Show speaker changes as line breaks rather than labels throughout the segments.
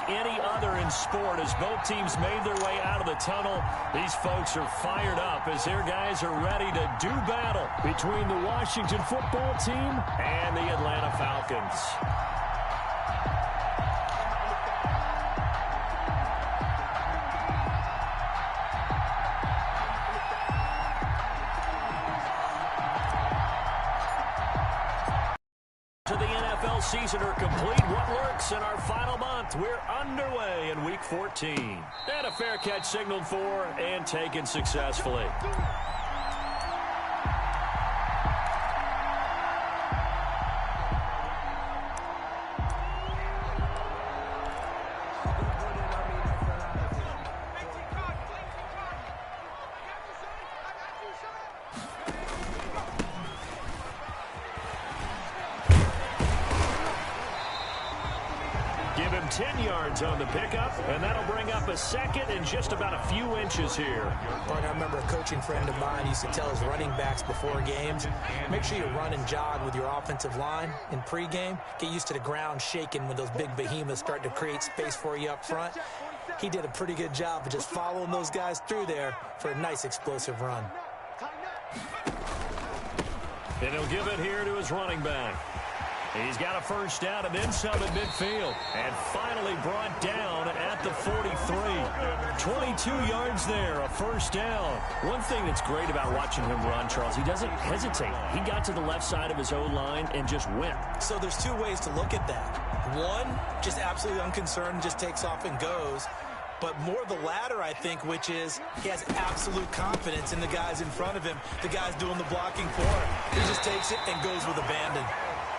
any other in sport as both teams made their way out of the tunnel. These folks are fired up as their guys are ready to do battle between the Washington football team and the Atlanta Falcons. Season are complete. What works in our final month? We're underway in Week 14. And a fair catch signaled for and taken successfully. Give him 10 yards on the pickup, and that'll bring up a second in just about a few inches here.
I remember a coaching friend of mine used to tell his running backs before games, make sure you run and jog with your offensive line in pregame. Get used to the ground shaking when those big behemoths start to create space for you up front. He did a pretty good job of just following those guys through there for a nice explosive run.
And he'll give it here to his running back. He's got a first down and then some at midfield. And finally brought down at the 43. 22 yards there, a first down. One thing that's great about watching him run, Charles, he doesn't hesitate. He got to the left side of his O-line and just went.
So there's two ways to look at that. One, just absolutely unconcerned, just takes off and goes. But more the latter, I think, which is he has absolute confidence in the guys in front of him, the guys doing the blocking for him. He just takes it and goes with abandon.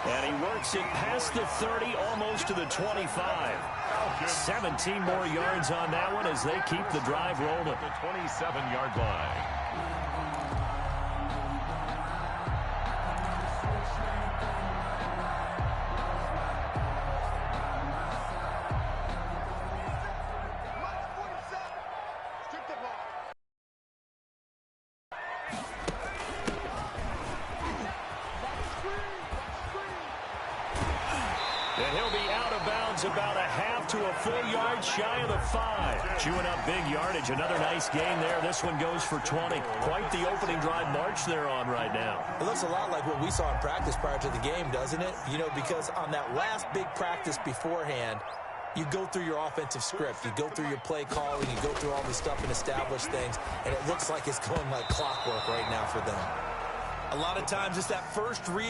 And he works it past the 30, almost to the 25. 17 more yards on that one as they keep the drive rolling.
The 27-yard line.
And he'll be out of bounds about a half to a full yard shy of the 5. Chewing up big yardage. Another nice gain there. This one goes for 20. Quite the opening drive march they're on right now.
It looks a lot like what we saw in practice prior to the game, doesn't it? You know, because on that last big practice beforehand, you go through your offensive script. You go through your play calling. You go through all the stuff and establish things. And it looks like it's going like clockwork right now for them. A lot of times it's that first read.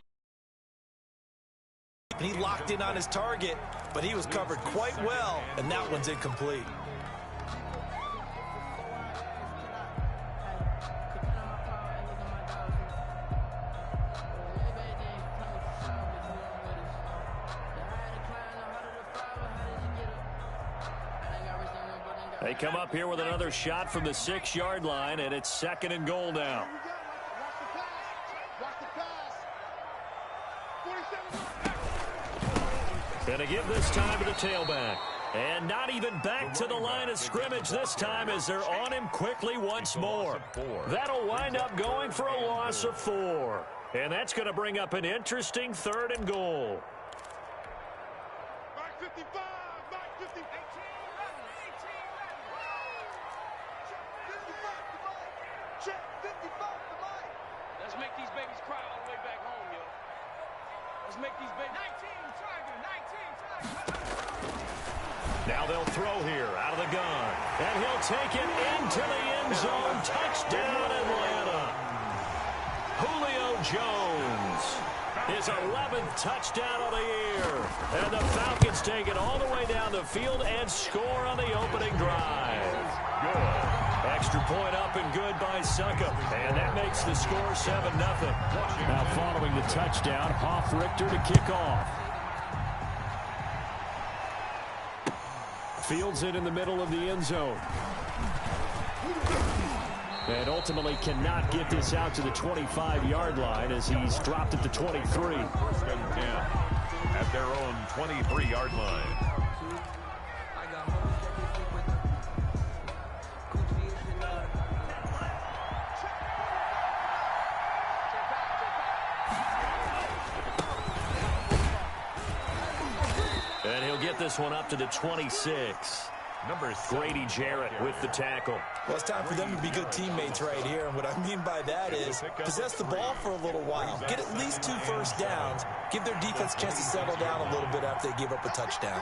And he locked in on his target, but he was covered quite well, and that one's incomplete.
They come up here with another shot from the 6-yard line, and it's 2nd and goal now. And a give this time to the tailback. And not even back to the line of scrimmage this time as they're on him quickly once more. That'll wind up going for a loss of 4. And that's going to bring up an interesting 3rd and goal.
Back 55, back 50, 18, 18, check 55 to Mike.
Let's make these babies cry all the way back home, yo. Let's make these babies. 19, Tiger, 19, Tiger.
Now they'll throw here out of the gun. And he'll take it into the end zone. Touchdown, Atlanta. Julio Jones. His 11th touchdown of the year. And the Falcons take it all the way down the field and score on the opening drive. Good. Extra point up and good by Succop. And that makes the score 7-0. Now following the touchdown, Hofrichter to kick off. Fields it in the middle of the end zone. And ultimately cannot get this out to the 25-yard line as he's dropped at the 23.
1st and 10 at their own 23-yard line.
this one up to the 26.
Number
Grady Jarrett with the tackle.
Well, it's time for them to be good teammates right here. And what I mean by that is possess the ball for a little while. Get at least 2 first downs. Give their defense a chance to settle down a little bit after they give up a touchdown.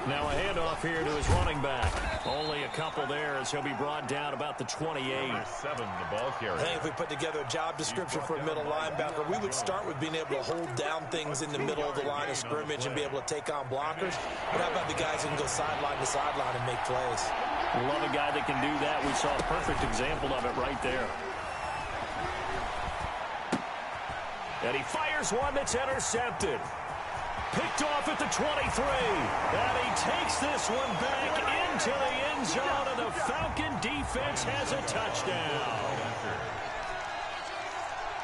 Now a handoff here to his running back. Only a couple there as he'll be brought down about the 28.
Number 7, the ball carrier.
I think if we put together a job description for a middle linebacker, we would start with being able to hold down things in the middle of the line of scrimmage and be able to take on blockers. But how about the guys who can go sideline to sideline and make plays?
Love a guy that can do that. We saw a perfect example of it right there. And he fires one that's intercepted. Picked off at the 23. And he takes this one back into the end zone, and the Falcon defense has a touchdown.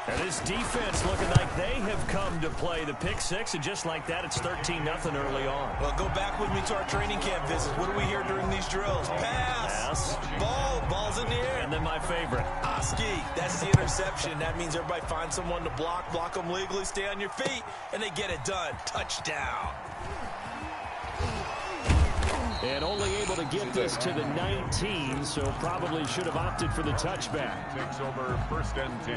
And this defense looking like they have come to play. The pick six, and just like that, it's 13-0 early on.
Well, go back with me to our training camp visits. What do we hear during these drills? Pass. Ball's in the air.
And then my favorite.
Oski, that's the interception. That means everybody finds someone to block them legally, stay on your feet, and they get it done. Touchdown.
And only able to get this to the 19, so probably should have opted for the touchback.
Takes over 1st and 10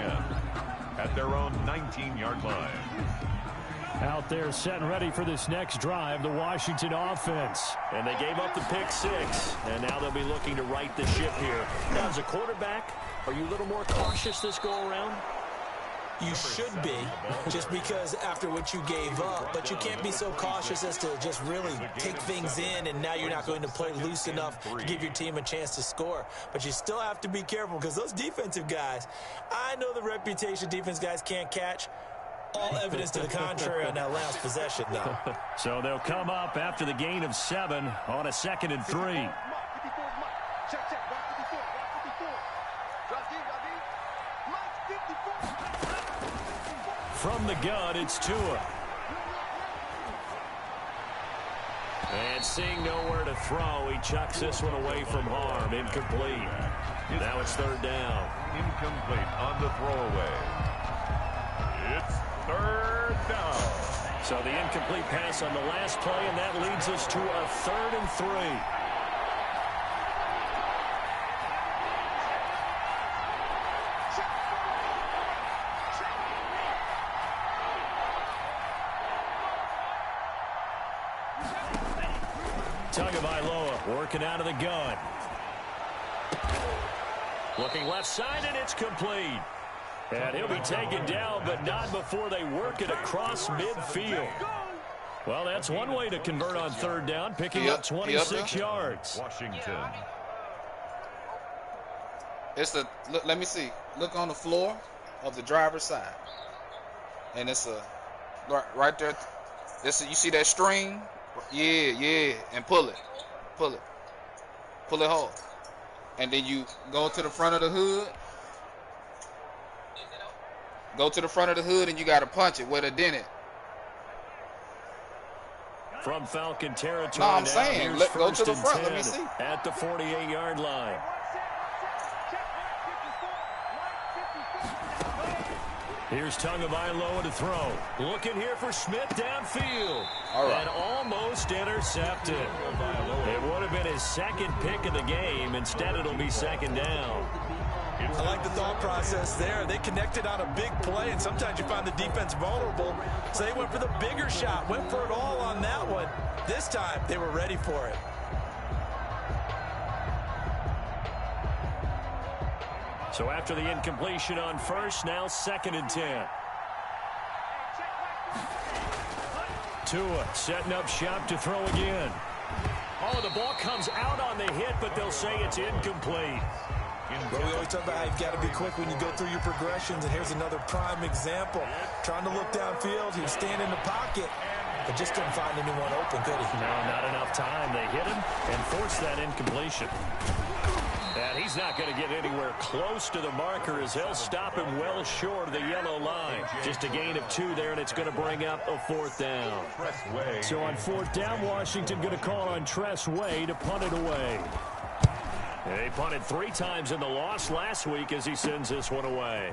at their own 19-yard line.
Out there set and ready for this next drive, the Washington offense. And they gave up the pick six, and now they'll be looking to right the ship here. Now, as a quarterback, are you a little more cautious this go-around?
You should be, just because after what you gave up, but you can't be so cautious as to just really take things in, and now you're not going to play loose enough to give your team a chance to score. But you still have to be careful, because those defensive guys, I know the reputation defense guys can't catch. All evidence to the contrary on that last possession, though.
So they'll come up after the gain of 7 on a 2nd and 3. From the gun, it's Tua. And seeing nowhere to throw, he chucks this one away from harm. Incomplete. Now it's 3rd down.
Incomplete on the throwaway. It's 3rd down.
So the incomplete pass on the last play, and that leads us to a 3rd and 3. Tagovailoa working out of the gun. Looking left side, and it's complete. And he'll be taken down, but not before they work it across midfield. Well, that's one way to convert on 3rd down, picking up 26 yards.
Washington.
Let me see. Look on the floor of the driver's side. And it's right there. You see that string? Yeah. And pull it hard. And then you go to the front of the hood. Go to the front of the hood, and you got to punch it with a dent it.
From Falcon territory.
No, I'm saying, go to the front. Let me see.
At the 48-yard line. Here's Tagovailoa to throw. Looking here for Smith downfield.
All right.
And almost intercepted. It would have been his 2nd pick of the game. Instead, it'll be 2nd down.
I like the thought process there. They connected on a big play, and sometimes you find the defense vulnerable. So they went for the bigger shot, went for it all on that one. This time, they were ready for it.
So after the incompletion on 1st, now 2nd and 10. Tua setting up shop to throw again. Oh, the ball comes out on the hit, but they'll say it's incomplete.
But we always talk about how you've got to be quick when you go through your progressions, and here's another prime example. Trying to look downfield, he was standing in the pocket, but just couldn't find anyone open, could he?
No, not enough time. They hit him and forced that incompletion. And he's not going to get anywhere close to the marker as they'll stop him well short of the yellow line. Just a gain of 2 there, and it's going to bring up a 4th down. So on 4th down, Washington going to call on Tress Way to punt it away. They punted 3 times in the loss last week as he sends this one away.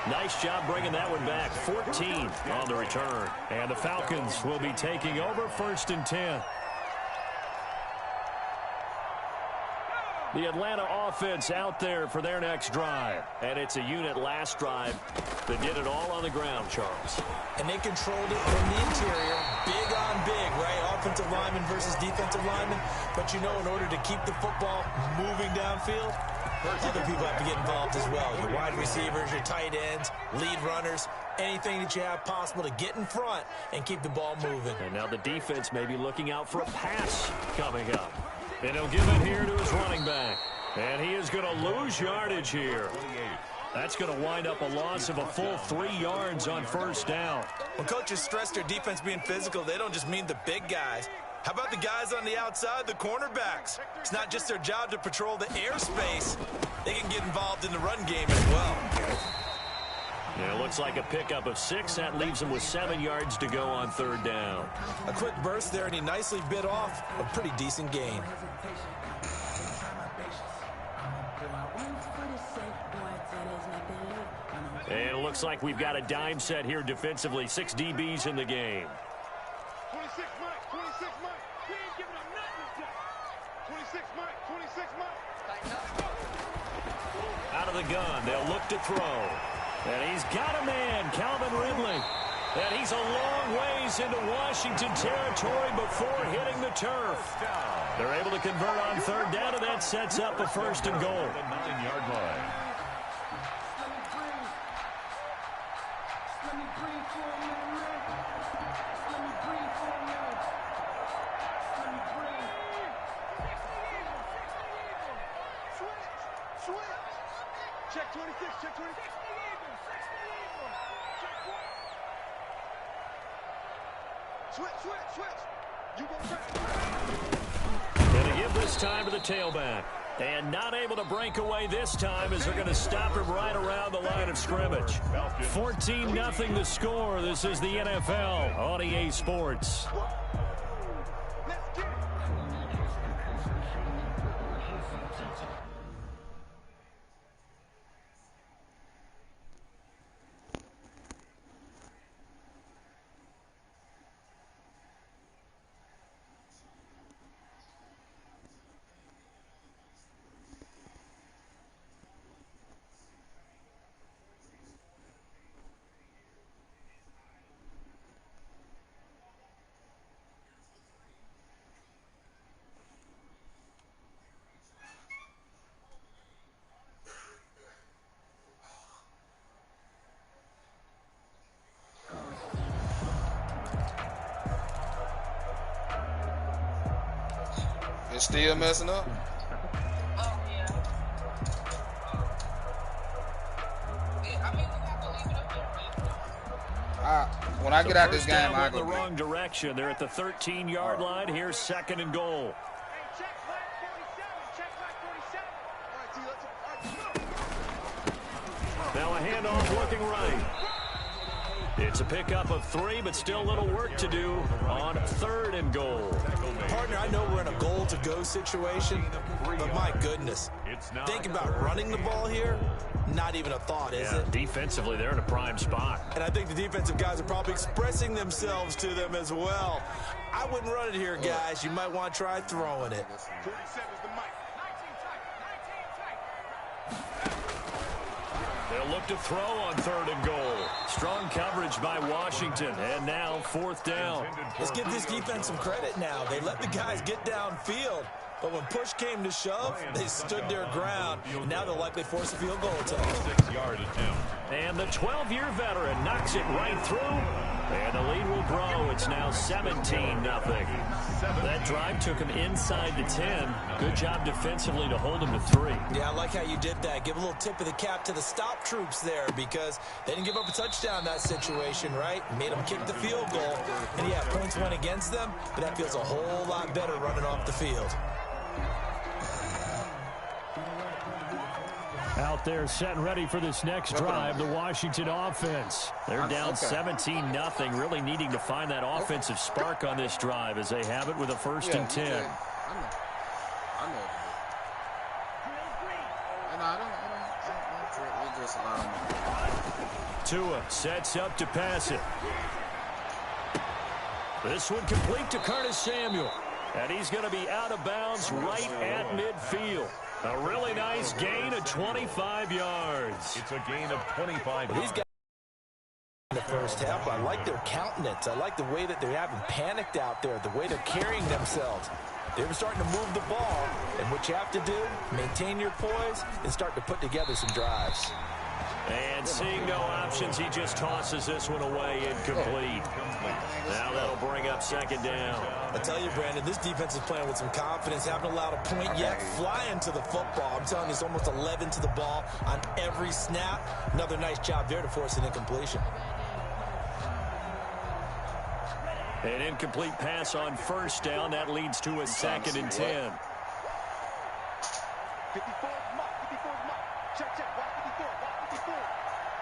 Nice job bringing that one back. 14 on the return. And the Falcons will be taking over 1st and 10. The Atlanta offense out there for their next drive. And it's a unit last drive that did it all on the ground, Charles.
And they controlled it from the interior. Big on big, right? Offensive lineman versus defensive lineman. But you know, in order to keep the football moving downfield, other people have to get involved as well. Your wide receivers, your tight ends, lead runners, anything that you have possible to get in front and keep the ball moving.
And now the defense may be looking out for a pass coming up. And he'll give it here to his running back. And he is going to lose yardage here. That's going to wind up a loss of a full 3 yards on 1st down.
When coaches stress their defense being physical, they don't just mean the big guys. How about the guys on the outside, the cornerbacks? It's not just their job to patrol the airspace. They can get involved in the run game as well.
Yeah, it looks like a pickup of 6. That leaves him with 7 yards to go on 3rd down.
A quick burst there, and he nicely bit off a pretty decent gain.
And it looks like we've got a dime set here defensively. 6 DBs in the game.
26 Mike, 26 Mike. We ain't giving him nothing to 26 Mike, 26 Mike.
Out of the gun, they'll look to throw. And he's got a man, Calvin Ridley. And he's a long ways into Washington territory before hitting the turf. They're able to convert on 3rd down, and that sets up a 1st and goal.
The 9-yard line.
Check 26, check 26. Switch. You go back.
Going to give this time to the tailback. And not able to break away this time as they're going to stop him right around the line of scrimmage. 14-0 the score. This is the NFL on EA Sports.
Let's get it.
It's still messing up. When I get out this game, I
go
go
the wrong direction. They're at the 13-yard line. Here's 2nd and goal.
Check flag 47. Check flag 47.
Now a handoff looking right. It's a pickup of 3, but still a little work to do on 3rd and goal.
Partner, I know we're in a goal-to-go situation, but my goodness, think about running the ball here, not even a thought, is it?
Defensively, they're in a prime spot.
And I think the defensive guys are probably expressing themselves to them as well. I wouldn't run it here, guys. You might want to try throwing it.
47 is the mic.
They'll look to throw on 3rd and goal. Strong coverage by Washington, and now 4th down.
Let's give this defense some credit now. They let the guys get downfield, but when push came to shove, they stood their ground. And now they'll likely force a field goal attempt.
6-yard attempt.
And the 12-year veteran knocks it right through. And the lead will grow. It's now 17-0. That drive took him inside the 10. Good job defensively to hold him to 3.
Yeah, I like how you did that. Give a little tip of the cap to the stop troops there because they didn't give up a touchdown in that situation, right? Made them kick the field goal. And yeah, points went against them, but that feels a whole lot better running off the field.
Out there set and ready for this next drive, the Washington offense. They're down 17-0, really needing to find that offensive spark on this drive as they have it with a 1st and 10.
I know. And I don't just a lot of money.
Tua sets up to pass it. This one complete to Curtis Samuel. And he's going to be out of bounds right at midfield. A really nice gain of 25 yards.
It's a gain of 25 yards.
These guys in the first half, I like their countenance. I like the way that they haven't panicked out there, the way they're carrying themselves. They're starting to move the ball, and what you have to do, maintain your poise and start to put together some drives.
And seeing no options, he just tosses this one away incomplete. Now that'll bring up second down.
I tell you, Brandon, this defense is playing with some confidence. Haven't allowed a point yet. Flying to the football. I'm telling you, it's almost 11 to the ball on every snap. Another nice job there to force an incompletion.
An incomplete pass on first down. That leads to a second and 10.
54 mark, 54 mark. Check, check, watch 54, watch 54.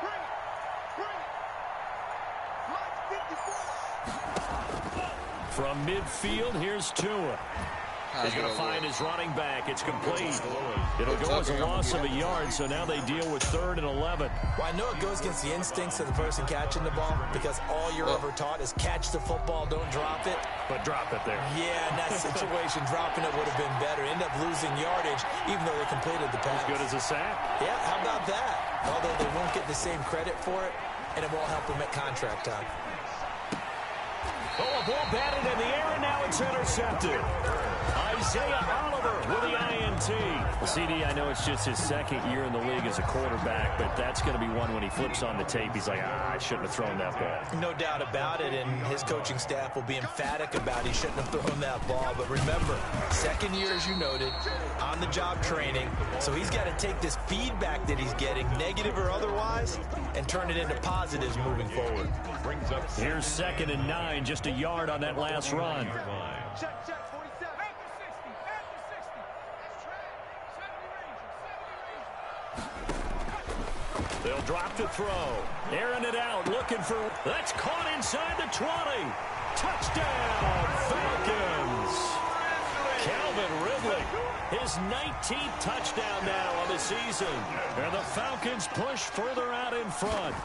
Bring it, bring it. Watch 54.
From midfield, here's Tua. He's going to find his running back. It's complete. It'll go as a loss of a yard, so now they deal with 3rd and 11.
Well, I know it goes against the instincts of the person catching the ball because all you're ever taught is catch the football, don't drop it.
But drop it there.
Yeah, in that situation, dropping it would have been better. End up losing yardage, even though they completed the pass.
As good as a sack.
Yeah, how about that? Although they won't get the same credit for it, and it won't help them at contract time.
Oh, a ball batted in the air, and now it's intercepted. Isaiah Oliver with the INT. Well, CD, I know it's just his second year in the league as a quarterback, but that's going to be one when he flips on the tape. He's like, I shouldn't have thrown that ball.
No doubt about it, and his coaching staff will be emphatic about he shouldn't have thrown that ball. But remember, second year, as you noted, on-the-job training. So he's got to take this feedback that he's getting, negative or otherwise, and turn it into positives moving forward.
Here's 2nd and 9, just a yard on that last run.
Check, check, 47.
They'll drop the throw. Airing it out, looking for... That's caught inside the 20. Touchdown, Falcons. Calvin Ridley, his 19th touchdown now on the season. And the Falcons push further out in front.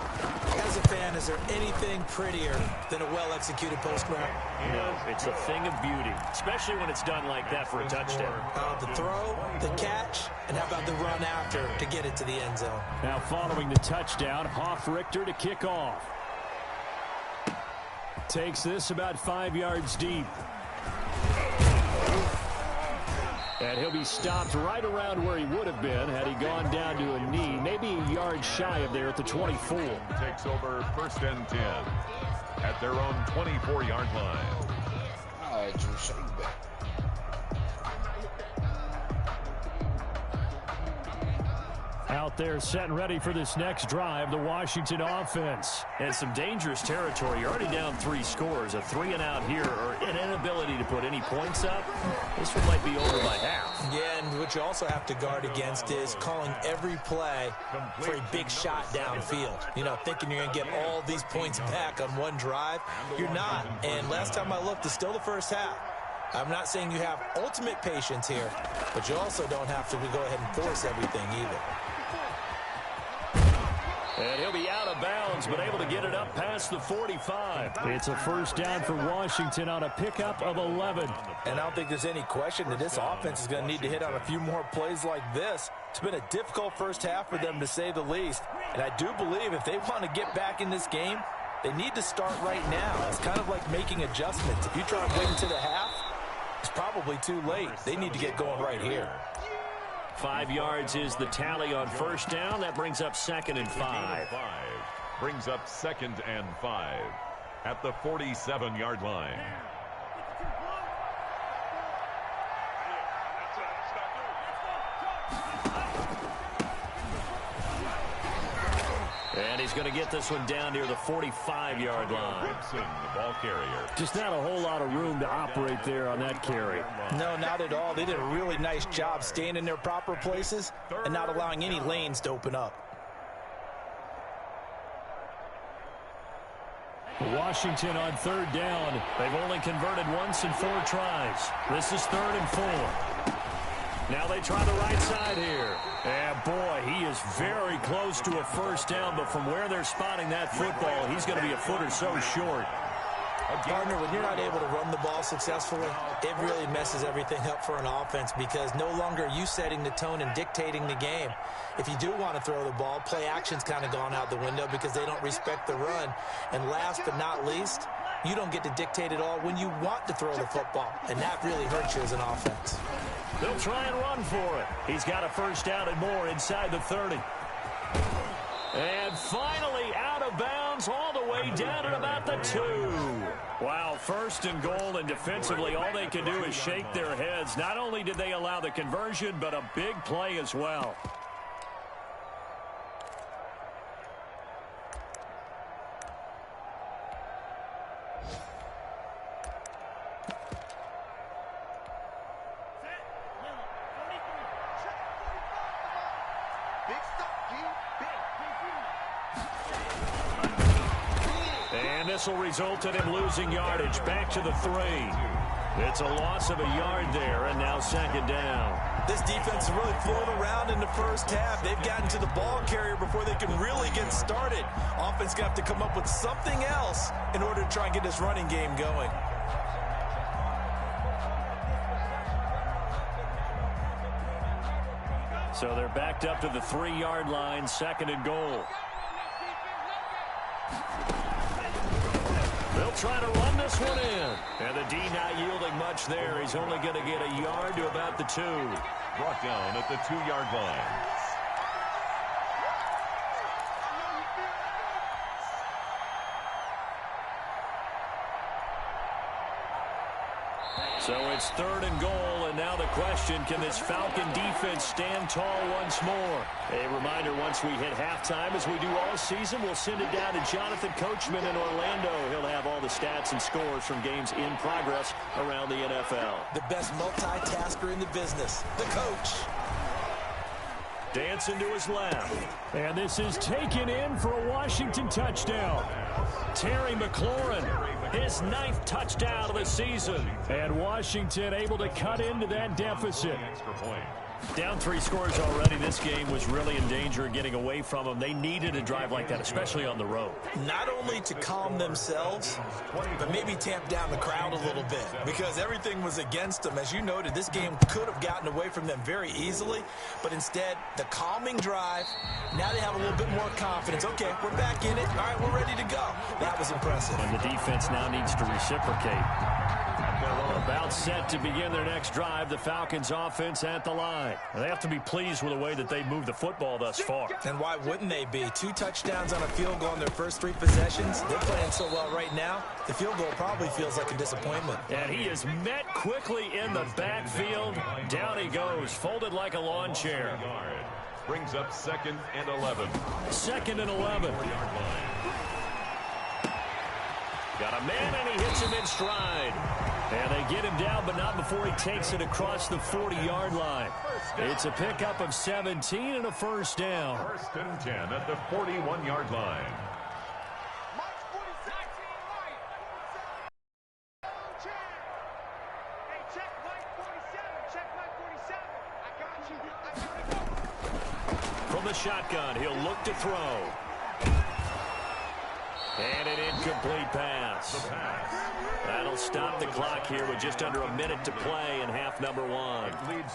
As a fan, is there anything prettier than a well-executed post route?
No, it's a thing of beauty, especially when it's done like that for a touchdown.
The throw, the catch, and how about the run after to get it to the end zone?
Now following the touchdown, Hoff-Richter to kick off. Takes this about 5 yards deep. And he'll be stopped right around where he would have been had he gone down to a knee, maybe a yard shy of there at the 24.
Takes over 1st and 10 at their own 24-yard line.
All right, Drew, shake back.
Out there set and ready for this next drive, the Washington offense. And some dangerous territory. You're already down 3 scores. A 3-and-out here or an inability to put any points up. This one might be over by half.
Yeah, and what you also have to guard against is calling every play for a big shot downfield. You know, thinking you're going to get all these points back on one drive. You're not. And last time I looked, it's still the first half. I'm not saying you have ultimate patience here, but you also don't have to go ahead and force everything either.
And he'll be out of bounds, but able to get it up past the 45. It's a first down for Washington on a pickup of 11.
And I don't think there's any question that this offense is going to need to hit on a few more plays like this. It's been a difficult first half for them, to say the least. And I do believe if they want to get back in this game, they need to start right now. It's kind of like making adjustments. If you try to wait until the half, it's probably too late. They need to get going right here.
5 yards is the tally on first down. That brings up 2nd and 5.
Brings up 2nd and 5 at the 47-yard line.
And he's going to get this one down near the 45-yard line.
Gibson, the ball carrier.
Just not a whole lot of room to operate there on that carry.
No, not at all. They did a really nice job staying in their proper places and not allowing any lanes to open up.
Washington on 3rd down. They've only converted once in 4 tries. This is 3rd and 4. Now they try the right side here. And, boy, he is very close to a first down, but from where they're spotting that football, he's going to be a foot or so short.
Partner, when you're not able to run the ball successfully, it really messes everything up for an offense because no longer are you setting the tone and dictating the game. If you do want to throw the ball, play action's kind of gone out the window because they don't respect the run. And last but not least, you don't get to dictate it all when you want to throw the football, and that really hurts you as an offense.
They'll try and run for it. He's got a first down and more inside the 30. And finally out of bounds all the way down at about the 2. Wow, first and goal, and defensively all they can do is shake their heads. Not only did they allow the conversion, but a big play as well. And this will result in him losing yardage back to the 3. It's a loss of a yard there, and now second down.
This defense is really flown around in the first half. They've gotten to the ball carrier before they can really get started. Offense going to have to come up with something else in order to try and get this running game going.
So they're backed up to the 3-yard line, second and goal. They'll try to run this one in. And the D not yielding much there. He's only going to get a yard to about the 2.
Brought down at the 2-yard line.
So it's third and goal, and now the question, can this Falcon defense stand tall once more? A reminder, once we hit halftime, as we do all season, we'll send it down to Jonathan Coachman in Orlando. He'll have all the stats and scores from games in progress around the NFL.
The best multitasker in the business, the coach.
Dancing to his left. And this is taken in for a Washington touchdown. Terry McLaurin, his 9th touchdown of the season. And Washington able to cut into that deficit. Down 3 scores already. This game was really in danger of getting away from them. They needed a drive like that, especially on the road.
Not only to calm themselves, but maybe tamp down the crowd a little bit because everything was against them. As you noted, this game could have gotten away from them very easily, but instead, the calming drive, now they have a little bit more confidence. Okay, we're back in it. All right, we're ready to go. That was impressive.
And the defense now needs to reciprocate. About set to begin their next drive. The Falcons offense at the line. They have to be pleased with the way that they moved the football thus far.
And why wouldn't they be? 2 touchdowns on a field goal in their first 3 possessions. They're playing so well right now, the field goal probably feels like a disappointment.
And he is met quickly in the backfield. Down he goes, folded like a lawn chair.
Brings up 2nd and 11.
2nd and 11. Got a man, and he hits him in stride. And they get him down, but not before he takes it across the 40-yard line. It's a pickup of 17 and a first down.
1st and 10 at the 41-yard line.
From the shotgun, he'll look to throw. And an incomplete pass. That'll stop the clock here with just under a minute to play in half number 1.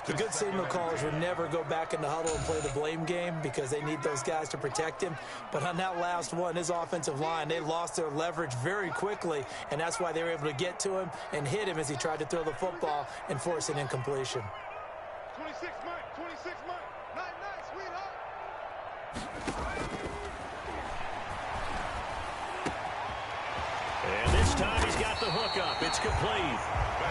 The good signal callers will never go back in the huddle and play the blame game because they need those guys to protect him. But on that last one, his offensive line, they lost their leverage very quickly, and that's why they were able to get to him and hit him as he tried to throw the football and force an incompletion.
26 Mike, 26 Mike. Night, sweetheart.
And this time he's got the hook up. It's complete.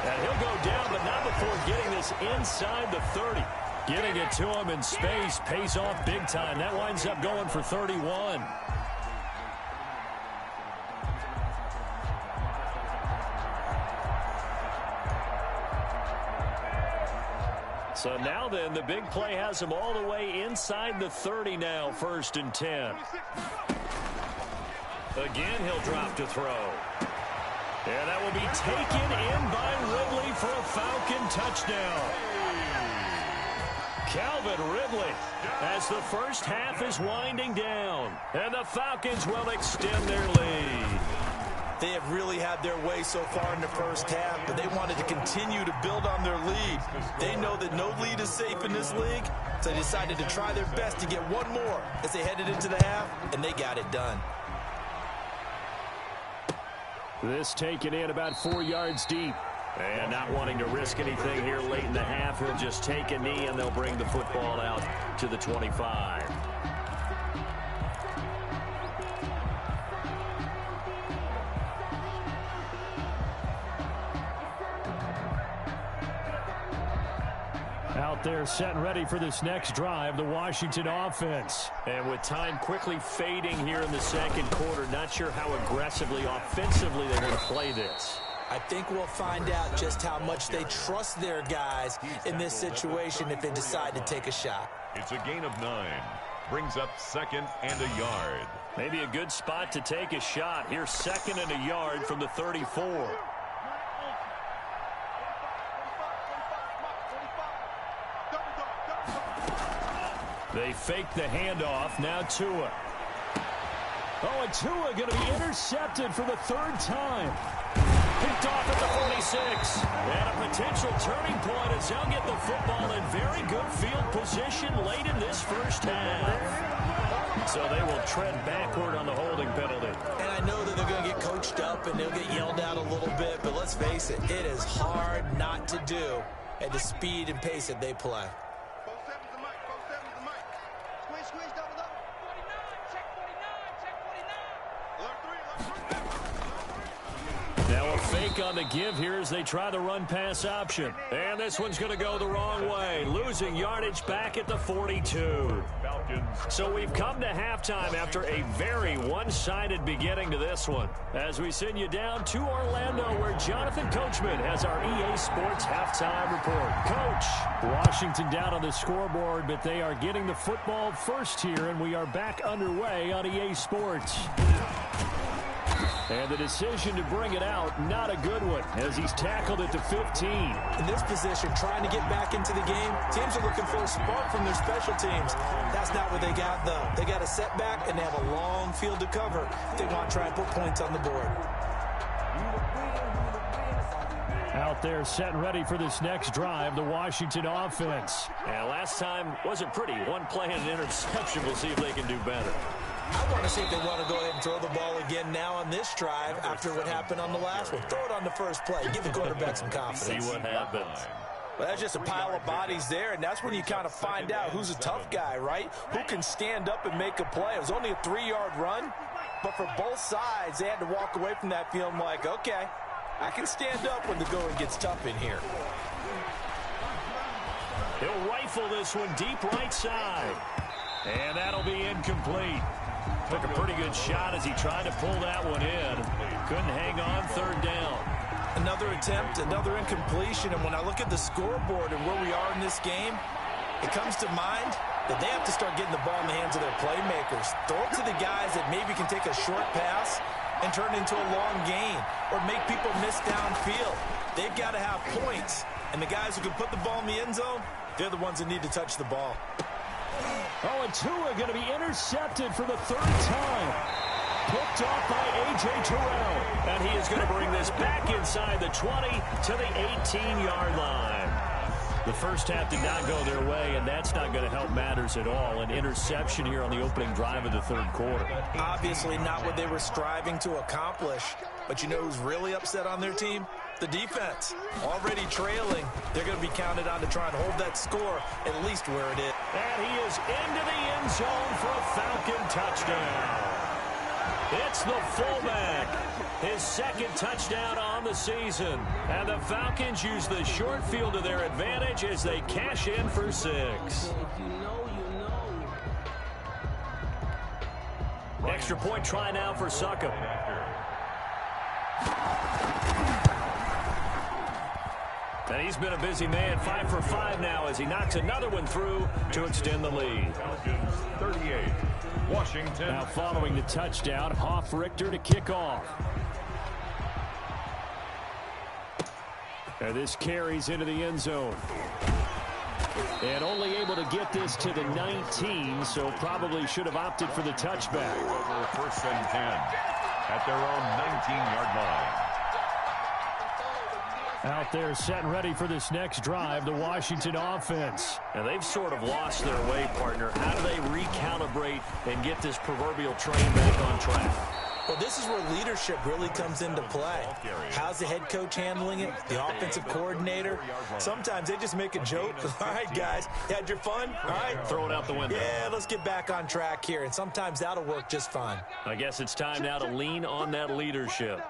And he'll go down, but not before getting this inside the 30. Getting it to him in space pays off big time. That winds up going for 31. So now then, the big play has him all the way inside the 30 now, 1st and 10. Again, he'll drop to throw. And that will be taken in by Ridley for a Falcon touchdown. Calvin Ridley, as the first half is winding down, and the Falcons will extend their lead.
They have really had their way so far in the first half, but they wanted to continue to build on their lead. They know that no lead is safe in this league, so they decided to try their best to get one more as they headed into the half, and they got it done.
This taken in about 4 yards deep. And not wanting to risk anything here late in the half, he'll just take a knee, and they'll bring the football out to the 25. Out there set and ready for this next drive, the Washington offense. And with time quickly fading here in the second quarter, not sure how aggressively, offensively they want to play this.
I think we'll find out just how much they trust their guys in this situation if they decide to take a shot.
It's a gain of 9. Brings up 2nd and a yard.
Maybe a good spot to take a shot. Here's 2nd and a yard from the 34. They fake the handoff. Now Tua. Oh, and Tua going to be intercepted for the 3rd time. Picked off at the 46. And a potential turning point as they'll get the football in very good field position late in this first half. So they will tread backward on the holding penalty.
And I know that they're going to get coached up and they'll get yelled at a little bit, but let's face it, it is hard not to do at the speed and pace that they play.
Fake on the give here as they try the run-pass option. And this one's going to go the wrong way, losing yardage back at the 42. So we've come to halftime after a very one-sided beginning to this one. As we send you down to Orlando, where Jonathan Coachman has our EA Sports halftime report. Coach, Washington down on the scoreboard, but they are getting the football first here, and we are back underway on EA Sports. And the decision to bring it out, not a good one, as he's tackled at the 15.
In this position, trying to get back into the game, teams are looking for a spark from their special teams. That's not what they got, though. They got a setback, and they have a long field to cover if they want to try and put points on the board.
Out there set and ready for this next drive, the Washington offense. And last time wasn't pretty. One play and an interception. We'll see if they can do better.
I want to see if they want to go ahead and throw the ball again now on this drive after what happened on the last one. Throw it on the first play. Give the quarterback some confidence.
See what happens.
Well, that's just a pile of bodies there, and that's when you kind of find out who's a tough guy, right? Who can stand up and make a play. It was only a 3-yard run, but for both sides, they had to walk away from that feeling like, okay, I can stand up when the going gets tough in here.
He'll rifle this one deep right side. And that'll be incomplete. Took a pretty good shot as he tried to pull that one in. Couldn't hang on, 3rd down.
Another attempt, another incompletion. And when I look at the scoreboard and where we are in this game, it comes to mind that they have to start getting the ball in the hands of their playmakers. Throw it to the guys that maybe can take a short pass and turn it into a long gain or make people miss downfield. They've got to have points. And the guys who can put the ball in the end zone, they're the ones that need to touch the ball.
Oh, and Tua going to be intercepted for the 3rd time. Picked off by A.J. Terrell. And he is going to bring this back inside the 20 to the 18-yard line. The first half did not go their way, and that's not going to help matters at all. An interception here on the opening drive of the 3rd quarter.
Obviously not what they were striving to accomplish. But you know who's really upset on their team? The defense. Already trailing. They're going to be counted on to try and hold that score at least where it is.
And he is into the end zone for a Falcon touchdown. It's the fullback. His 2nd touchdown on the season. And the Falcons use the short field to their advantage as they cash in for 6. Extra point try now for Succop. And he's been a busy man, 5 for 5 now as he knocks another one through to extend the lead.
38, Washington.
Now following the touchdown, Hoff-Richter to kick off. And this carries into the end zone. And only able to get this to the 19, so probably should have opted for the touchback.
Over 1st and 10 at their own 19-yard line.
Out there set and ready for this next drive, the Washington offense. And they've sort of lost their way, partner. How do they recalibrate and get this proverbial train back on track?
Well, this is where leadership really comes into play. How's the head coach handling it? The offensive coordinator? Sometimes they just make a joke. All right, guys, you had your fun? All right.
Throw it out the window.
Yeah, let's get back on track here. And sometimes that'll work just fine.
I guess it's time now to lean on that leadership.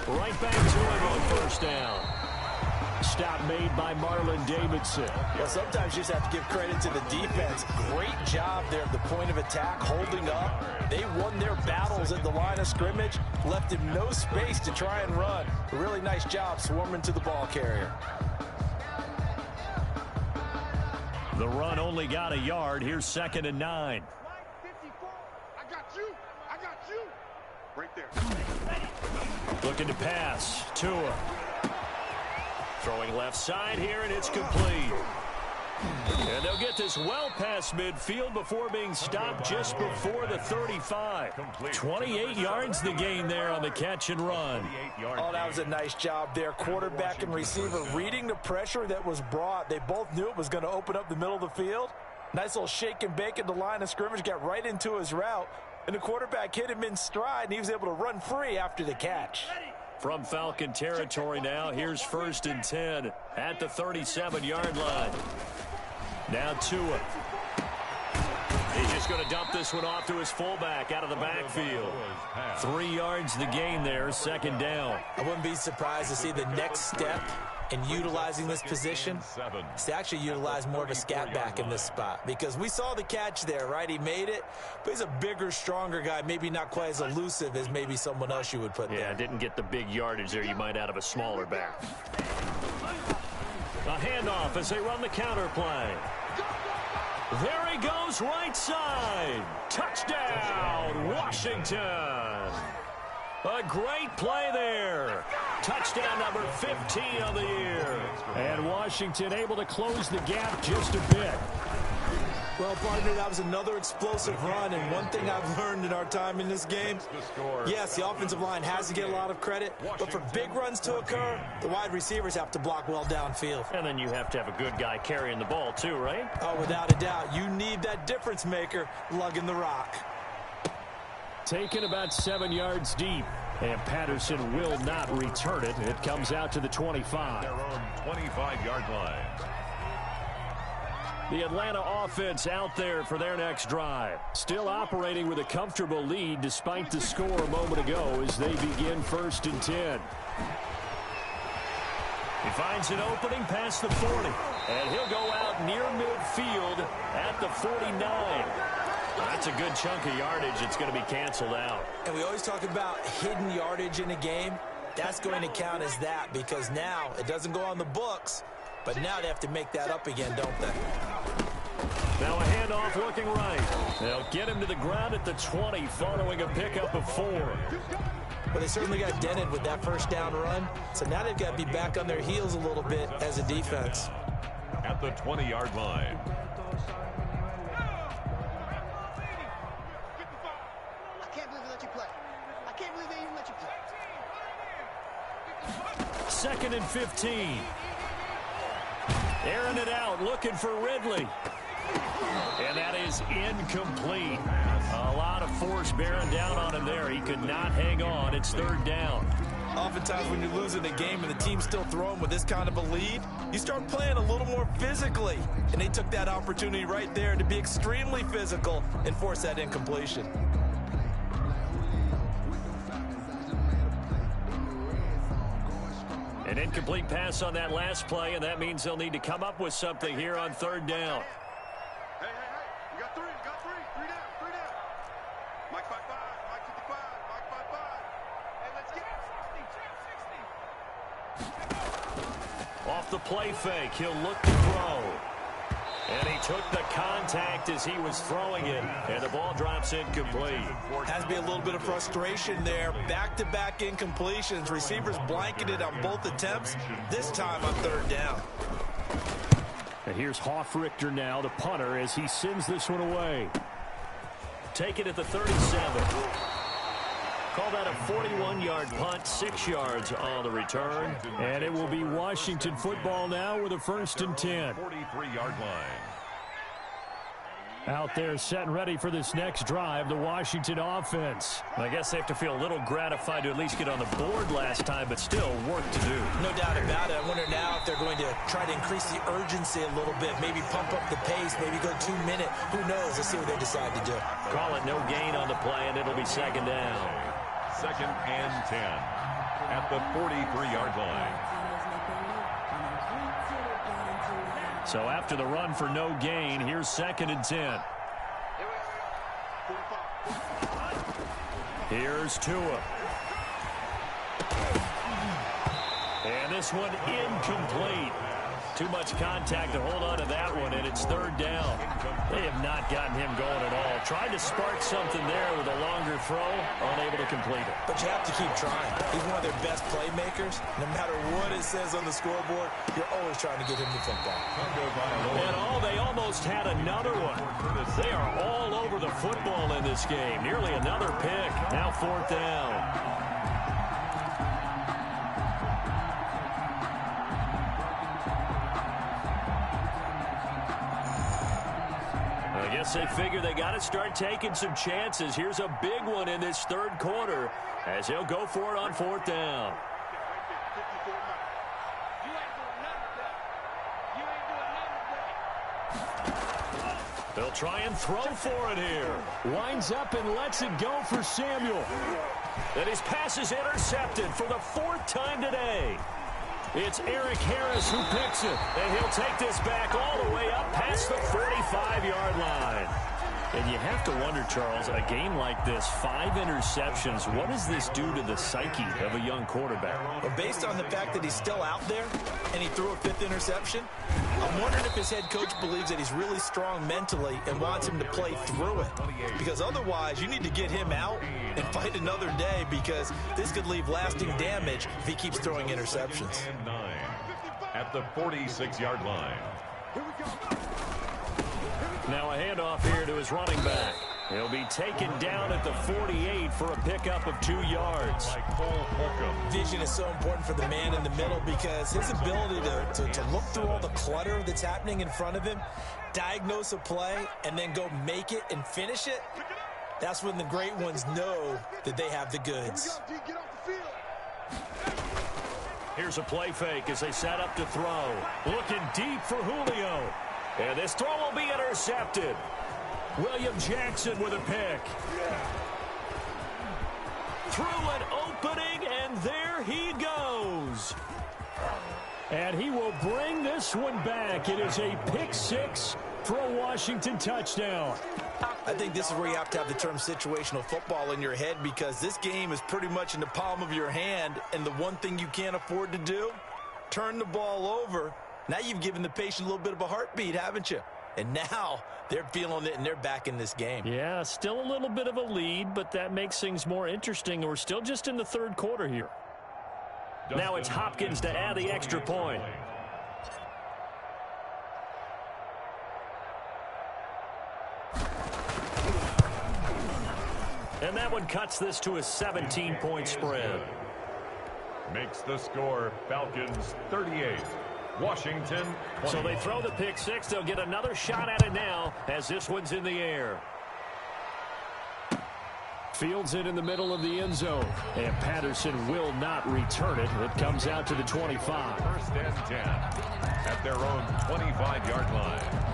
Right back to him on 1st down. Stop made by Marlon Davidson.
Well, sometimes you just have to give credit to the defense. Great job there at the point of attack, holding up. They won their battles at the line of scrimmage, left him no space to try and run. A really nice job swarming to the ball carrier.
The run only got a yard. Here's 2nd and 9.
I got you. I got you. Right there.
Looking to pass. Tua. Throwing left side here, and it's complete. And they'll get this well past midfield before being stopped just before the 35. 28 yards the gain there on the catch and run.
Oh, that was a nice job there. Quarterback and receiver reading the pressure that was brought. They both knew it was going to open up the middle of the field. Nice little shake and bake at the line of scrimmage, got right into his route. And the quarterback hit him in stride, and he was able to run free after the catch.
From Falcon territory now, here's 1st and 10 at the 37-yard line. Now Tua. He's just going to dump this one off to his fullback out of the backfield. 3 yards the gain there, 2nd down.
I wouldn't be surprised to see the next step in utilizing this position is to actually utilize more of a scat back in this spot, because we saw the catch there, right? He made it, but he's a bigger, stronger guy, maybe not quite as elusive as maybe someone else you would put there.
Yeah, didn't get the big yardage there you might out of a smaller back. A handoff as they run the counter play. There he goes, right side. Touchdown, Washington. A great play there. Touchdown number 15 of the year. And Washington able to close the gap just a bit.
Well, partner, that was another explosive run, and one thing I've learned in our time in this game, yes, the offensive line has to get a lot of credit, but for big runs to occur, the wide receivers have to block well downfield.
And then you have to have a good guy carrying the ball too, right?
Oh, without a doubt. You need that difference maker lugging the rock.
Taken about 7 yards deep, and Patterson will not return it. It comes out to the 25.
Their own 25-yard line.
The Atlanta offense out there for their next drive. Still operating with a comfortable lead despite the score a moment ago as they begin 1st and 10. He finds an opening past the 40, and he'll go out near midfield at the 49. That's a good chunk of yardage. It's going to be canceled out.
And we always talk about hidden yardage in a game. That's going to count as that, because now it doesn't go on the books, but now they have to make that up again, don't they?
Now a handoff looking right. They'll get him to the ground at the 20 following a pickup of 4.
Well, they certainly got dented with that first down run, so now they've got to be back on their heels a little bit as a defense.
At the 20-yard line.
I can't believe they let you play. I can't believe they even let you play.
2nd and 15. Airing it out, looking for Ridley. And that is incomplete. A lot of force bearing down on him there. He could not hang on. It's 3rd down.
Oftentimes when you're losing a game and the team's still throwing with this kind of a lead, you start playing a little more physically. And they took that opportunity right there to be extremely physical and force that incompletion.
An incomplete pass on that last play, and that means they'll need to come up with something here on 3rd down.
Hey, you got three. Three down. Mike 5-5, Mike 55, Mike 5-5. Hey, let's get it.
Off the play fake, he'll look to throw. And he took the contact as he was throwing it, and the ball drops incomplete.
Has to be a little bit of frustration there. Back-to-back incompletions. Receivers blanketed on both attempts, this time on 3rd down.
Here's Hofrichter now, the punter, as he sends this one away. Take it at the 37. Call that a 41-yard punt, 6 yards on the return. And it will be Washington football now with a 1st and 10.
43-yard line.
Out there set and ready for this next drive, the Washington offense. I guess they have to feel a little gratified to at least get on the board last time, but still work to do.
No doubt about it. I wonder now if they're going to try to increase the urgency a little bit, maybe pump up the pace, maybe go 2-minute. Who knows? Let's see what they decide to do.
Call it no gain on the play, and it'll be 2nd down.
2nd and 10 at the 43-yard line.
So after the run for no gain, here's 2nd and 10. Here's Tua. And this one incomplete. Too much contact to hold on to that one, and it's 3rd down. They have not gotten him going at all. Tried to spark something there with a longer throw, unable to complete it.
But you have to keep trying. He's one of their best playmakers. No matter what it says on the scoreboard, you're always trying to get him the football.
And they almost had another one. They are all over the football in this game. Nearly another pick. Now 4th down. I guess they figure they got to start taking some chances. Here's a big one in this 3rd quarter as he'll go for it on 4th down. They'll try and throw for it here. Winds up and lets it go for Samuel. And his pass is intercepted for the 4th time today. It's Eric Harris who picks it, and he'll take this back all the way up past the 45-yard line. And you have to wonder, Charles, a game like this, 5 interceptions, what does this do to the psyche of a young quarterback?
Well, based on the fact that he's still out there and he threw a 5th interception, I'm wondering if his head coach believes that he's really strong mentally and wants him to play through it. Because otherwise, you need to get him out and fight another day, because this could leave lasting damage if he keeps throwing interceptions.
9 at the 46-yard line.
Now a handoff here to his running back. He'll be taken down at the 48 for a pickup of 2 yards.
Vision is so important for the man in the middle, because his ability to look through all the clutter that's happening in front of him, diagnose a play, and then go make it and finish it, that's when the great ones know that they have the goods.
Here's a play fake as they set up to throw. Looking deep for Julio. And this throw will be intercepted. William Jackson with a pick. Through an opening, and there he goes. And he will bring this one back. It is a pick 6 for a Washington touchdown.
I think this is where you have to have the term situational football in your head, because this game is pretty much in the palm of your hand, and the one thing you can't afford to do, turn the ball over. Now you've given the patient a little bit of a heartbeat, haven't you? And now they're feeling it, and they're back in this game.
Yeah, still a little bit of a lead, but that makes things more interesting. We're still just in the 3rd quarter here. Now it's Hopkins to add the extra point. And that one cuts this to a 17-point spread.
Makes the score Falcons 38. Washington 20.
So they throw the pick 6. They'll get another shot at it now as this one's in the air. Fields it in the middle of the end zone. And Patterson will not return it. It comes out to the 25.
1st and 10 at their own 25-yard line.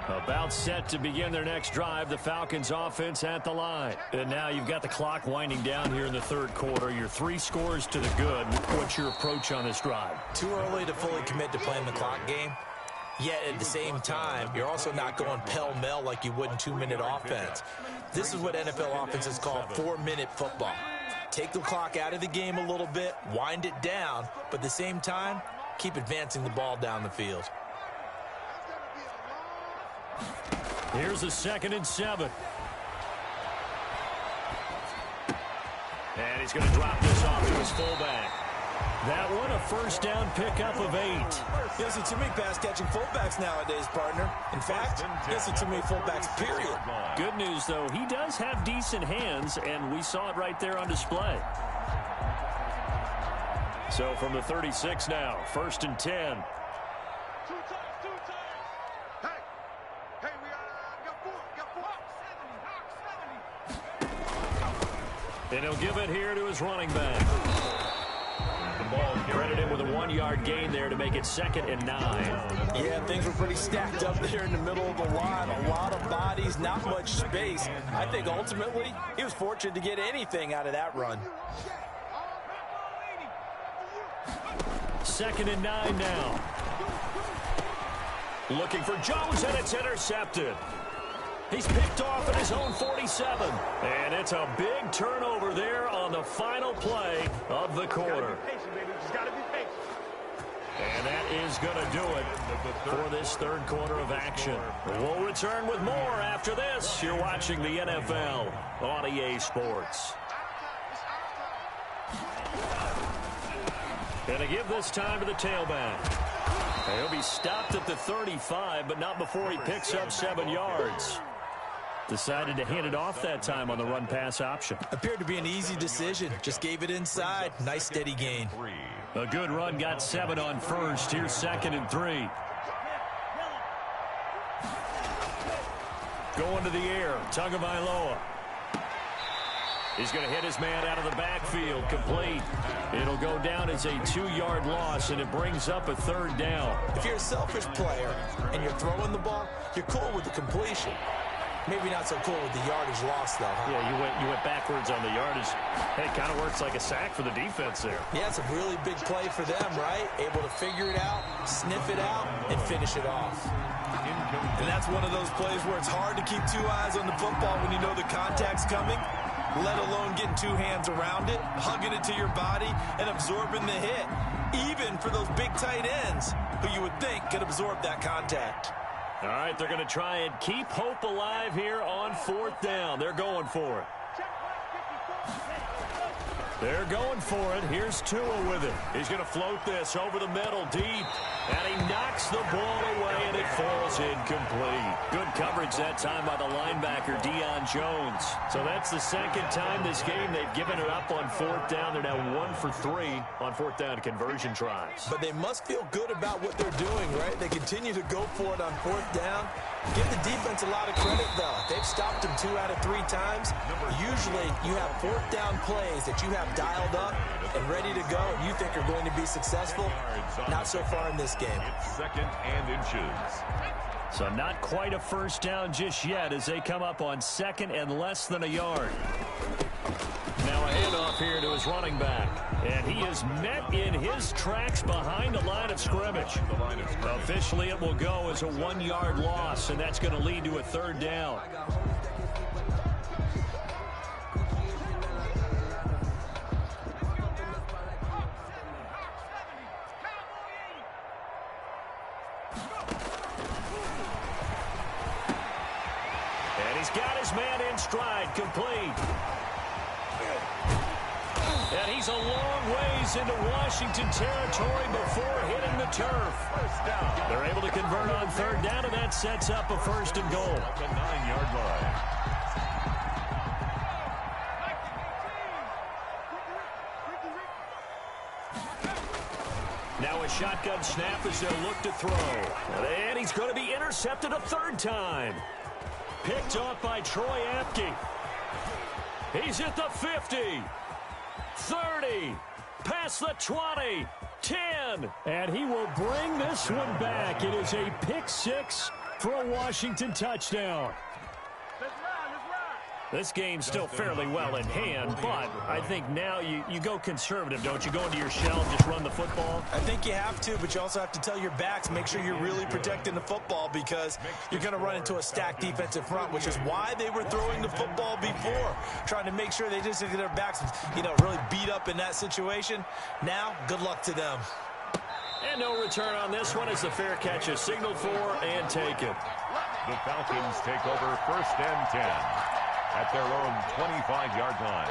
About set to begin their next drive, the Falcons offense at the line. And now you've got the clock winding down here in the 3rd quarter. Your 3 scores to the good. What's your approach on this drive?
Too early to fully commit to playing the clock game. Yet at the same time, you're also not going pell-mell like you would in 2-minute offense. This is what NFL offenses call 4-minute football. Take the clock out of the game a little bit, wind it down, but at the same time, keep advancing the ball down the field.
Here's a 2nd and 7. And he's going to drop this off to his fullback. That one a first down pickup of 8.
You see too many pass-catching fullbacks nowadays, partner. In fact, you see too many fullbacks, period.
Good news, though, he does have decent hands, and we saw it right there on display. So from the 36 now, 1st and 10.
Two times. Hey, we got four. Hawk 70.
And he'll give it here to his running back. The ball credited him with a 1-yard gain there to make it 2nd and 9.
Yeah, things were pretty stacked up there in the middle of the line. A lot of bodies, not much space. I think ultimately he was fortunate to get anything out of that run.
2nd and 9 now. Looking for Jones, and it's intercepted. He's picked off at his own 47. And it's a big turnover there on the final play of the quarter. And that is going to do it for this 3rd quarter of action. We'll return with more after this. You're watching the NFL on EA Sports. And to give this time to the tailback. He'll be stopped at the 35, but not before he picks up 7 yards. Decided to hand it off that time on the run-pass option.
Appeared to be an easy decision. Just gave it inside. Nice steady gain.
A good run, got 7 on first. Here's 2nd and 3. Going to the air, Tagovailoa. He's going to hit his man out of the backfield, complete. It'll go down as a 2-yard loss, and it brings up a 3rd down.
If you're a selfish player and you're throwing the ball, you're cool with the completion. Maybe not so cool with the yardage loss, though, huh?
Yeah, you went backwards on the yardage. Hey, it kind of works like a sack for the defense there.
Yeah, it's a really big play for them, right? Able to figure it out, sniff it out, and finish it off. And that's one of those plays where it's hard to keep 2 eyes on the football when you know the contact's coming, let alone getting 2 hands around it, hugging it to your body, and absorbing the hit. Even for those big tight ends who you would think could absorb that contact.
All right, they're going to try and keep hope alive here on 4th down. They're going for it. They're going for it. Here's Tua with it. He's going to float this over the middle deep. And he knocks the ball away, and it falls incomplete. Good coverage that time by the linebacker, Deion Jones. So that's the 2nd time this game they've given it up on 4th down. They're now 1 for 3 on 4th down conversion tries.
But they must feel good about what they're doing, right? They continue to go for it on 4th down. Give the defense a lot of credit, though. They've stopped them 2 out of 3 times. Usually, you have 4th down plays that you have dialed up and ready to go, and you think are going to be successful. Not so far in this game.
It's 2nd and inches.
So not quite a first down just yet as they come up on 2nd and less than a yard. Now a handoff here to his running back. And he is met in his tracks behind the line of scrimmage. Officially, it will go as a 1-yard loss, and that's going to lead to a 3rd down. And he's got his man in stride, complete. And he's a long ways into Washington territory before hitting the turf. They're able to convert on 3rd down, and that sets up a 1st and goal.
The 9-yard line.
Now a shotgun snap as they'll look to throw. And he's going to be intercepted a 3rd time. Picked off by Troy Apke. He's at the 50. 30, past the 20, 10, and he will bring this one back. It is a pick 6 for a Washington touchdown. This game's still fairly well in hand, but I think now you go conservative, don't you? Go into your shell and just run the football?
I think you have to, but you also have to tell your backs, make sure you're really protecting the football because you're going to run into a stacked defensive front, which is why they were throwing the football before, trying to make sure they just get their backs, really beat up in that situation. Now, good luck to them.
And no return on this one as the fair catch is signaled for and taken.
The Falcons take over 1st and 10 at their own 25-yard line.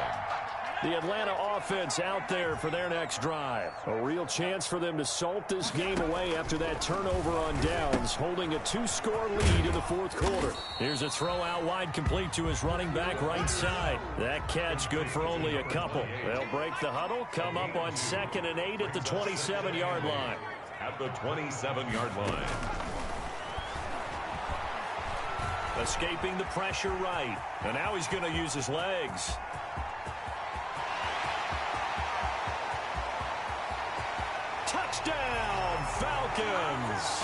The Atlanta offense out there for their next drive. A real chance for them to salt this game away after that turnover on downs, holding a 2-score lead in the fourth quarter. Here's a throw out wide, complete to his running back right side. That catch good for only a couple. They'll break the huddle, come up on 2nd and 8 at the 27-yard line.
At the 27-yard line.
Escaping the pressure right. And now he's going to use his legs. Touchdown, Falcons.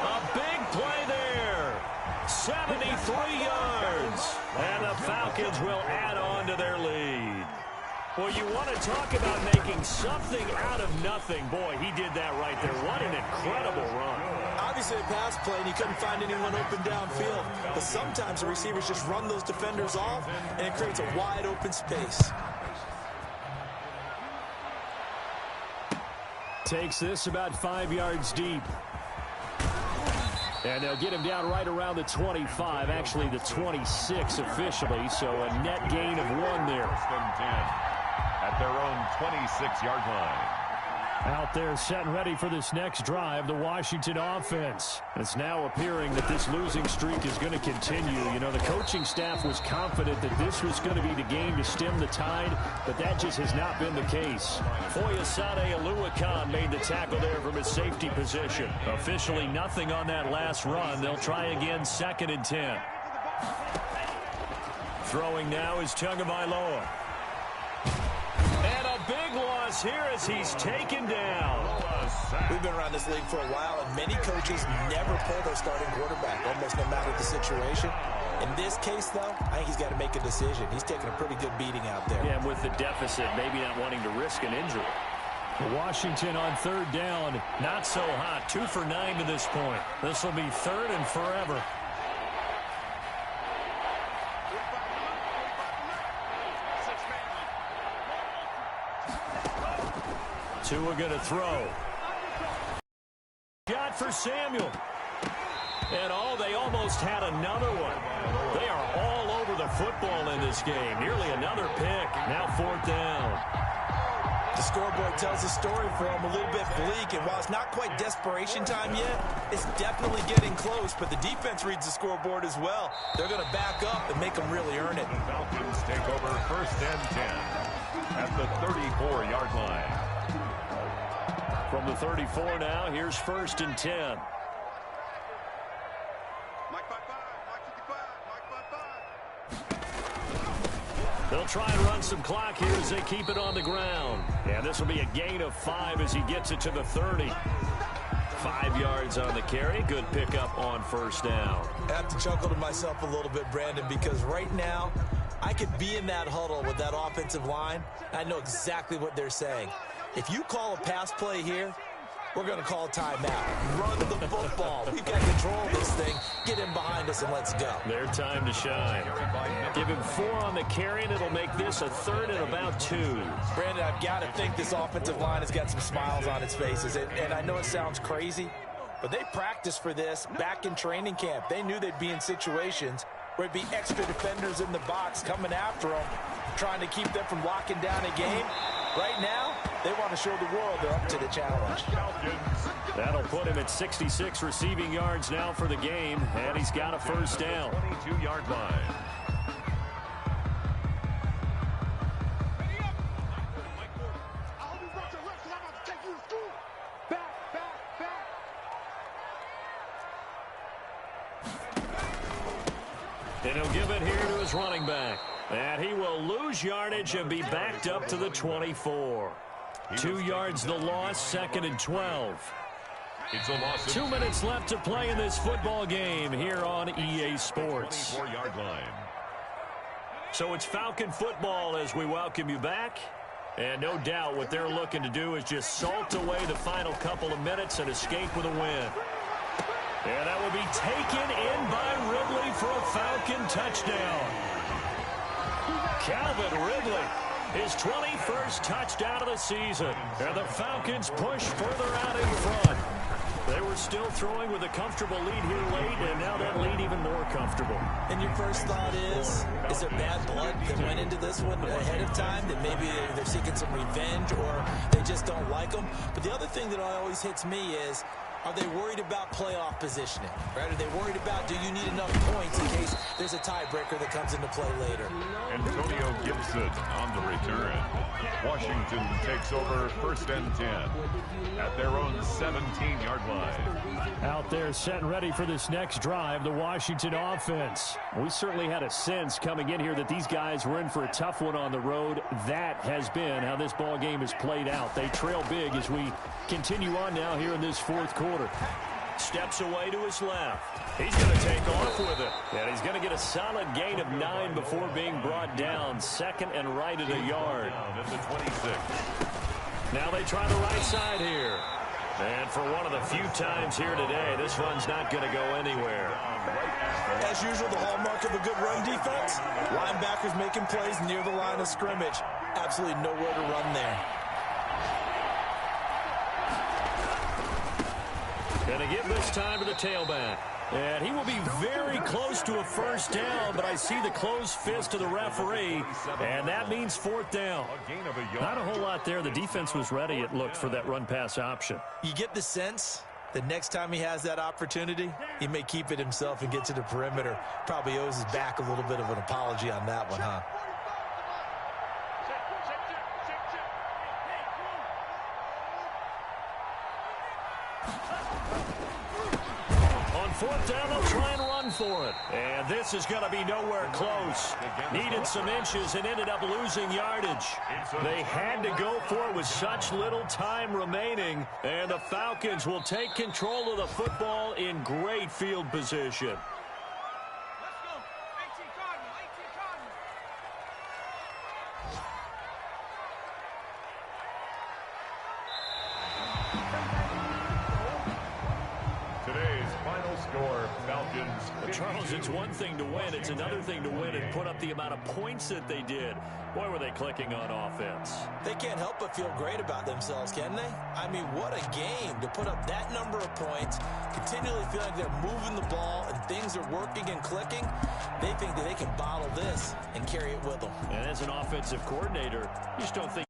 A big play there. 73 yards. And the Falcons will add on to their lead. Well, you want to talk about making something out of nothing. Boy, he did that right there. What an incredible run.
Obviously a pass play, and he couldn't find anyone open downfield. But sometimes the receivers just run those defenders off, and it creates a wide open space.
Takes this about 5 yards deep. And they'll get him down right around the 25, actually the 26 officially, so a net gain of 1 there.
First and 10 at their own 26-yard line.
Out there set and ready for this next drive, the Washington offense. It's now appearing that this losing streak is going to continue. You know, the coaching staff was confident that this was going to be the game to stem the tide, but that just has not been the case. Foyesade Oluwakan made the tackle there from his safety position. Officially nothing on that last run. They'll try again 2nd and 10. Throwing now is Tagovailoa. And a big loss here as he's taken down.
We've been around this league for a while, and many coaches never pull their starting quarterback, almost no matter the situation. In this case, though, I think he's got to make a decision. He's taking a pretty good beating out there.
Yeah, and with the deficit, maybe not wanting to risk an injury. Washington on 3rd down, not so hot. 2 for 9 to this point. This will be 3rd and forever. Tua going to throw. Shot for Samuel. And they almost had another one. They are all over the football in this game. Nearly another pick. Now 4th down.
The scoreboard tells the story for him, a little bit bleak, and while it's not quite desperation time yet, it's definitely getting close, but the defense reads the scoreboard as well. They're going to back up and make them really earn it.
The Falcons take over 1st and 10 at the 34-yard line.
From the 34 now, here's 1st and 10.
Mike 5-5, Mike 55.
They'll try and run some clock here as they keep it on the ground. And this will be a gain of 5 as he gets it to the 30. 5 yards on the carry. Good pickup on 1st down.
I have to chuckle to myself a little bit, Brandon, because right now I could be in that huddle with that offensive line. I know exactly what they're saying. If you call a pass play here, we're going to call timeout. Run the football. We've got control of this thing. Get him behind us and let's go.
Their time to shine. Give him 4 on the carry, and it'll make this a 3rd and about 2.
Brandon, I've got to think this offensive line has got some smiles on its faces. And I know it sounds crazy, but they practiced for this back in training camp. They knew they'd be in situations where it'd be extra defenders in the box coming after them, trying to keep them from locking down a game. Right now, they want to show the world they're up to the challenge.
That'll put him at 66 receiving yards now for the game, and he's got a 1st down.
22-yard line.
And he'll give it here to his running back. And he will lose yardage and be backed up to the 24. 2 yards the loss, 2nd and 12.
It's a loss.
2 minutes left to play in this football game here on EA Sports.
24-yard line.
So it's Falcon football as we welcome you back. And no doubt what they're looking to do is just salt away the final couple of minutes and escape with a win. And that will be taken in by Ridley for a Falcon touchdown. Calvin Ridley, his 21st touchdown of the season. And the Falcons push further out in front. They were still throwing with a comfortable lead here late, and now that lead even more comfortable.
And your first thought is there bad blood that went into this one ahead of time, that maybe they're seeking some revenge or they just don't like them? But the other thing that always hits me is, are they worried about playoff positioning? Right? Are they worried about, do you need enough points in case there's a tiebreaker that comes into play later?
Antonio Gibson on the return. Washington takes over 1st and 10 at their own 17-yard line.
Out there set and ready for this next drive, the Washington offense. We certainly had a sense coming in here that these guys were in for a tough one on the road. That has been how this ball game has played out. They trail big as we continue on now here in this fourth quarter. Steps away to his left. He's going to take off with it. And he's going to get a solid gain of 9 before being brought down. 2nd and right at a yard.
At the 26.
Now they try the right side here. And for one of the few times here today, this run's not going to go anywhere.
As usual, the hallmark of a good run defense, linebackers making plays near the line of scrimmage. Absolutely nowhere to run there.
Going to give this time to the tailback. And he will be very close to a first down, but I see the closed fist of the referee, and that means 4th down. Not a whole lot there. The defense was ready, it looked, for that run-pass option.
You get the sense that next time he has that opportunity, he may keep it himself and get to the perimeter. Probably owes his back a little bit of an apology on that one, huh?
On 4th down, they'll try and run for it. And this is going to be nowhere close. Needed some inches and ended up losing yardage. They had to go for it with such little time remaining. And the Falcons will take control of the football in great field position.
Let's go. 18 Cardinals. 18 Cardinals.
Today's final score, Falcons.
But Charles, it's one thing to win. It's another thing to win and put up the amount of points that they did. Boy, were they clicking on offense.
They can't help but feel great about themselves, can they? I mean, what a game to put up that number of points, continually feel like they're moving the ball and things are working and clicking. They think that they can bottle this and carry it with them.
And as an offensive coordinator, you just don't think